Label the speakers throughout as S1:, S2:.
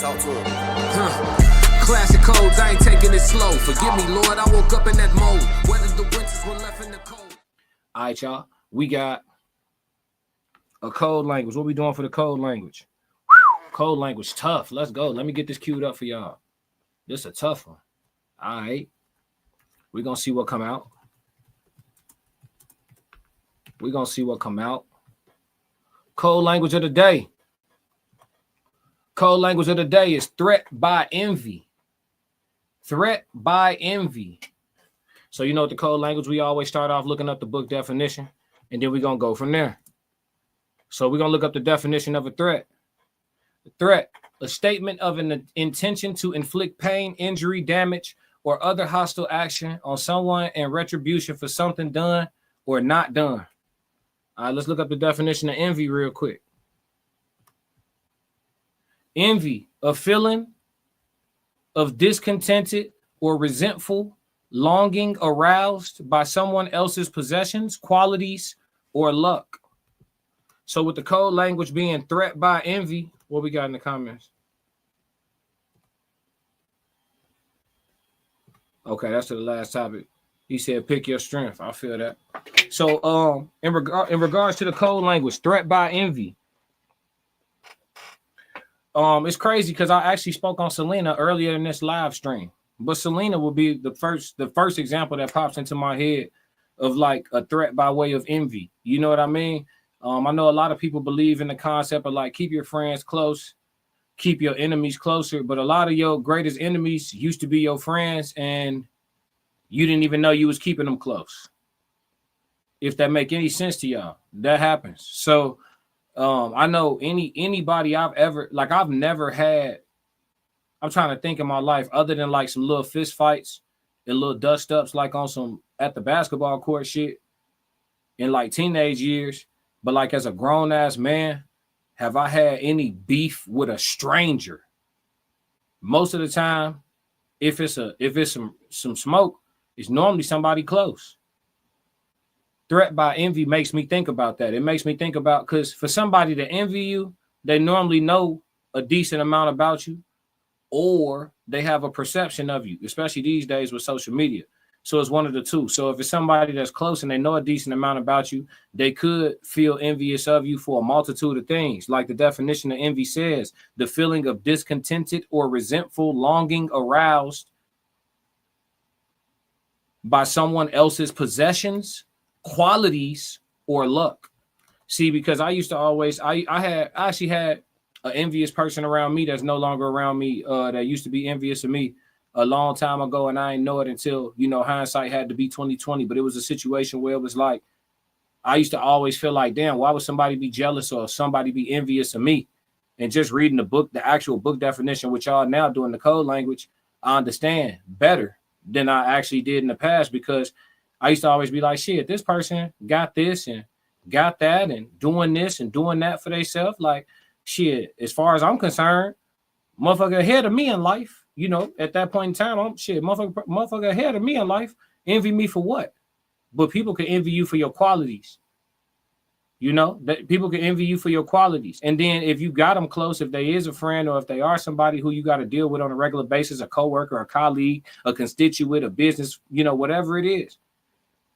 S1: Talk to him.
S2: Classic codes, I ain't taking it slow. Forgive me, Lord, I woke up in that mode. Whether the winters were left in the cold. All right, y'all. We got a code language. What we doing for the code language? Code language, tough. Let's go. Let me get this queued up for y'all. This is a tough one. All right. We're going to see what come out. We're going to see what come out. Code language of the day. Code language of the day is threat by envy. Threat by envy. So you know what the code language, we always start off looking up the book definition, and then we're going to go from there. So we're going to look up the definition of a threat. A threat, a statement of an intention to inflict pain, injury, damage, or other hostile action on someone in retribution for something done or not done. All right, let's look up the definition of envy real quick. Envy, a feeling of discontented or resentful longing aroused by someone else's possessions, qualities, or luck. So with the code language being threat by envy, what we got in the comments? Okay, that's to the last topic. He said, pick your strength. I feel that. So in regards to the code language, threat by envy. It's crazy because I actually spoke on Selena earlier in this live stream. But Selena will be the first example that pops into my head of like a threat by way of envy. You know what I mean? I know a lot of people believe in the concept of like keep your friends close, keep your enemies closer. But a lot of your greatest enemies used to be your friends, and you didn't even know you was keeping them close. If that make any sense to y'all, that happens. So I know anybody I've never had. I'm trying to think in my life other than like some little fist fights and little dust ups like on some at the basketball court shit in like teenage years. But like as a grown ass man, have I had any beef with a stranger? Most of the time, if it's some smoke, it's normally somebody close. Threat by envy makes me think about that. It makes me think about, because for somebody to envy you, they normally know a decent amount about you, or they have a perception of you, especially these days with social media. So it's one of the two. So if it's somebody that's close and they know a decent amount about you, they could feel envious of you for a multitude of things. Like the definition of envy says, the feeling of discontented or resentful longing aroused by someone else's possessions, qualities, or luck. See, because I used to always, I actually had an envious person around me that's no longer around me, that used to be envious of me a long time ago, and I didn't know it until, you know, hindsight had to be 2020. But it was a situation where it was like, I used to always feel like, damn, why would somebody be jealous or somebody be envious of me? And just reading the book, the actual book definition, which y'all now doing the code language, I understand better than I actually did in the past, because I used to always be like, shit, this person got this and got that and doing this and doing that for themselves. Like, shit, as far as I'm concerned, motherfucker ahead of me in life. You know, at that point in time, I'm shit, motherfucker ahead of me in life. Envy me for what? But people can envy you for your qualities. You know, that people can envy you for your qualities. And then if you got them close, if they is a friend, or if they are somebody who you got to deal with on a regular basis, a coworker, a colleague, a constituent, a business, you know, whatever it is,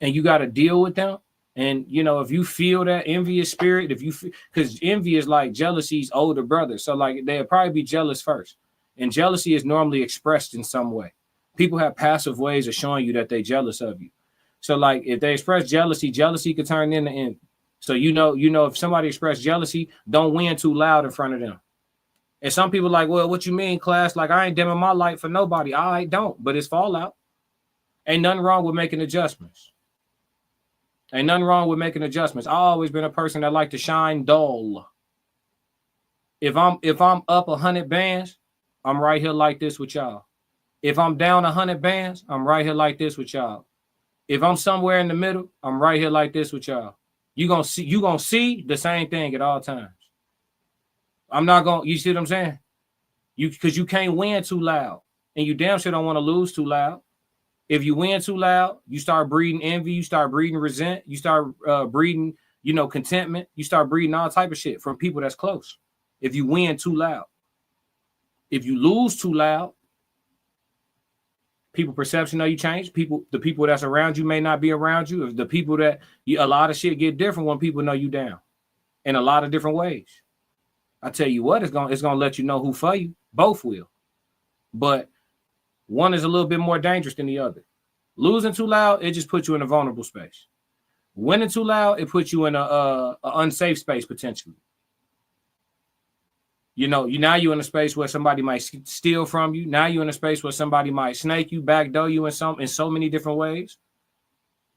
S2: and you got to deal with them. And, you know, if you feel that envious spirit, because envy is like jealousy's older brother. So like they'll probably be jealous first. And jealousy is normally expressed in some way. People have passive ways of showing you that they're jealous of you. So like if they express jealousy could turn into envy. So you know, if somebody express jealousy, don't win too loud in front of them. And some people like, well, what you mean, class? Like I ain't dimming my light for nobody. I don't, but it's fallout. Ain't nothing wrong with making adjustments. Ain't nothing wrong with making adjustments. I've always been a person that like to shine dull. If I'm up 100 bands, I'm right here like this with y'all. If I'm down 100 bands, I'm right here like this with y'all. If I'm somewhere in the middle, I'm right here like this with y'all. You gonna see the same thing at all times. I'm not gonna, you see what I'm saying? Because you can't win too loud, and you damn sure don't want to lose too loud. If you win too loud, you start breeding envy, you start breeding resent, you start breeding, you know, contentment, you start breeding all type of shit from people that's close. If you win too loud. If you lose too loud, people perception of you change. The people that's around you may not be around you. If the people that a lot of shit get different when people know you down in a lot of different ways. I tell you what, it's gonna let you know who for you. Both will, but one is a little bit more dangerous than the other. Losing too loud, it just puts you in a vulnerable space. Winning too loud, it puts you in a unsafe space potentially. You know, now you're in a space where somebody might steal from you. Now you're in a space where somebody might snake you, backdoor you in so many different ways.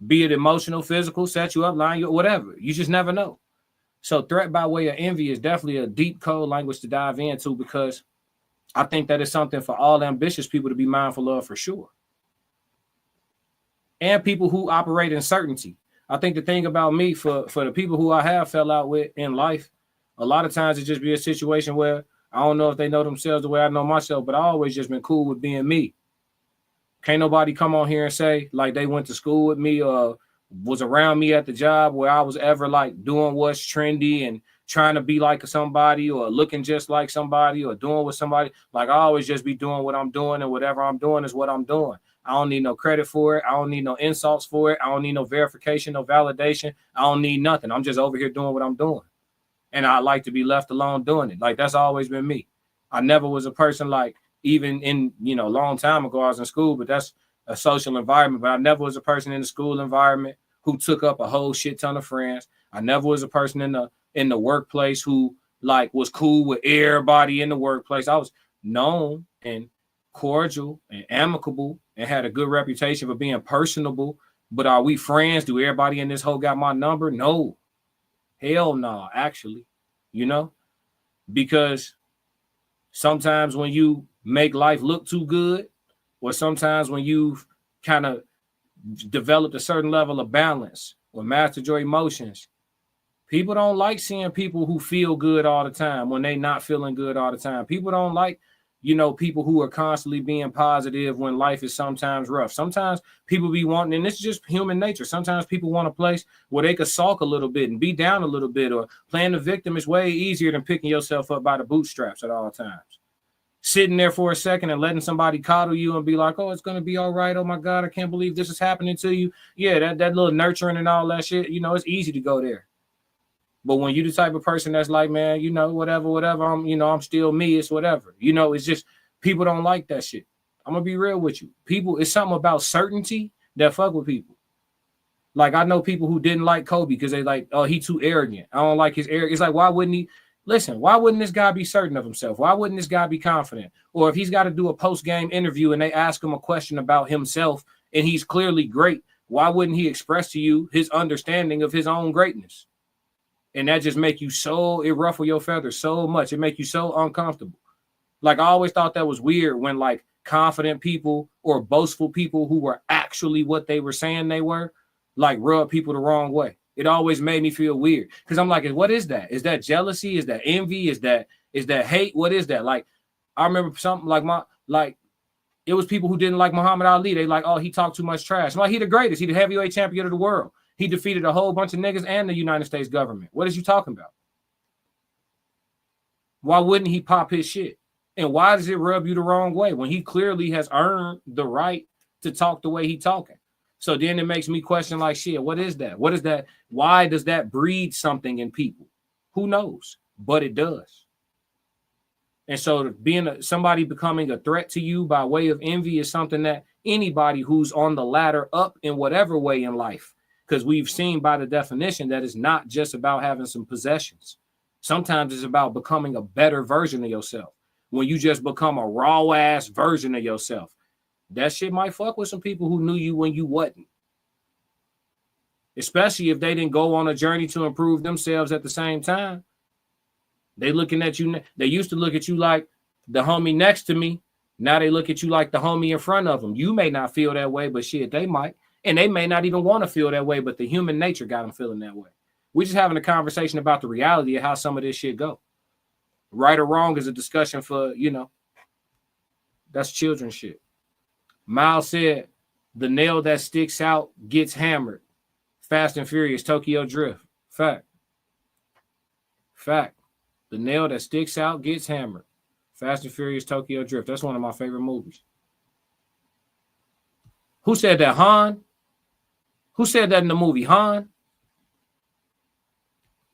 S2: Be it emotional, physical, set you up, line you, whatever. You just never know. So threat by way of envy is definitely a deep code language to dive into, because I think that is something for all ambitious people to be mindful of for sure. And people who operate in certainty. I think the thing about me, for the people who I have fell out with in life, a lot of times it just be a situation where I don't know if they know themselves the way I know myself, but I always just been cool with being me. Can't nobody come on here and say like they went to school with me or was around me at the job where I was ever like doing what's trendy and trying to be like somebody or looking just like somebody or doing with somebody. Like I always just be doing what I'm doing, and whatever I'm doing is what I'm doing. I don't need no credit for it. I don't need no insults for it. I don't need no verification, no validation. I don't need nothing. I'm just over here doing what I'm doing. And I like to be left alone doing it. Like that's always been me. I never was a person like, even in, a long time ago, I was in school, but that's a social environment. But I never was a person in the school environment who took up a whole shit ton of friends. I never was a person in the workplace who like was cool with everybody in the workplace. I was known and cordial and amicable and had a good reputation for being personable. But are we friends? Do everybody in this hole got my number? No. Hell no, actually, because sometimes when you make life look too good, or sometimes when you've kind of developed a certain level of balance or mastered your emotions, people don't like seeing people who feel good all the time when they not feeling good all the time. People don't like, people who are constantly being positive when life is sometimes rough. Sometimes people be wanting, and it's just human nature. Sometimes people want a place where they could sulk a little bit and be down a little bit, or playing the victim is way easier than picking yourself up by the bootstraps at all times. Sitting there for a second and letting somebody coddle you and be like, oh, it's going to be all right. Oh my God, I can't believe this is happening to you. Yeah, that little nurturing and all that shit, it's easy to go there. But when you the type of person that's like, man, whatever, I'm still me, it's whatever. It's just people don't like that shit. I'm gonna be real with you. People, it's something about certainty that fuck with people. Like I know people who didn't like Kobe because they like, oh, he too arrogant. I don't like his arrogance. It's like, why wouldn't he? Listen, why wouldn't this guy be certain of himself? Why wouldn't this guy be confident? Or if he's got to do a post-game interview and they ask him a question about himself and he's clearly great, why wouldn't he express to you his understanding of his own greatness? And that just make you it ruffle your feathers so much. It make you so uncomfortable. Like I always thought that was weird when like confident people or boastful people who were actually what they were saying they were, like rub people the wrong way. It always made me feel weird because I'm like, what is that? Is that jealousy? Is that envy? Is that hate? What is that? Like, I remember something like it was people who didn't like Muhammad Ali. They like, oh, he talked too much trash. I'm like, he the greatest. He the heavyweight champion of the world. He defeated a whole bunch of niggas and the United States government. What is you talking about? Why wouldn't he pop his shit? And why does it rub you the wrong way when he clearly has earned the right to talk the way he talking? So then it makes me question like, shit, what is that? What is that? Why does that breed something in people? Who knows? But it does. And so somebody becoming a threat to you by way of envy is something that anybody who's on the ladder up in whatever way in life, because we've seen by the definition that it's not just about having some possessions. Sometimes it's about becoming a better version of yourself. When you just become a raw ass version of yourself, that shit might fuck with some people who knew you when you wasn't. Especially if they didn't go on a journey to improve themselves at the same time. They looking at you. They used to look at you like the homie next to me. Now they look at you like the homie in front of them. You may not feel that way, but shit, they might. And they may not even want to feel that way, but the human nature got them feeling that way. We're just having a conversation about the reality of how some of this shit go. Right or wrong is a discussion for, that's children's shit. Miles said, the nail that sticks out gets hammered. Fast and Furious, Tokyo Drift. Fact. The nail that sticks out gets hammered. Fast and Furious Tokyo Drift. That's one of my favorite movies. Who said that? Han? Who said that in the movie? Han?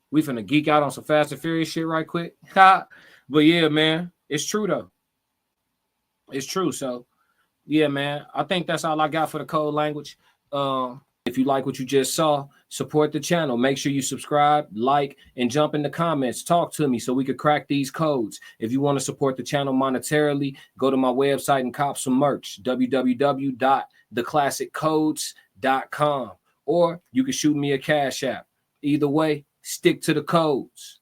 S2: We finna geek out on some Fast and Furious shit right quick. But yeah, man, it's true though. It's true. So yeah, man, I think that's all I got for the code language. If you like what you just saw, support the channel. Make sure you subscribe, like, and jump in the comments. Talk to me so we could crack these codes. If you want to support the channel monetarily, go to my website and cop some merch, www.theclassiccodes.com. Or you can shoot me a Cash App. Either way, stick to the codes.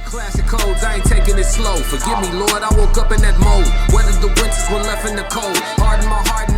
S1: Classic codes, I ain't taking it slow. Forgive me, Lord, I woke up in that mode. Weathered the winters when left in the cold. Hardened my heart.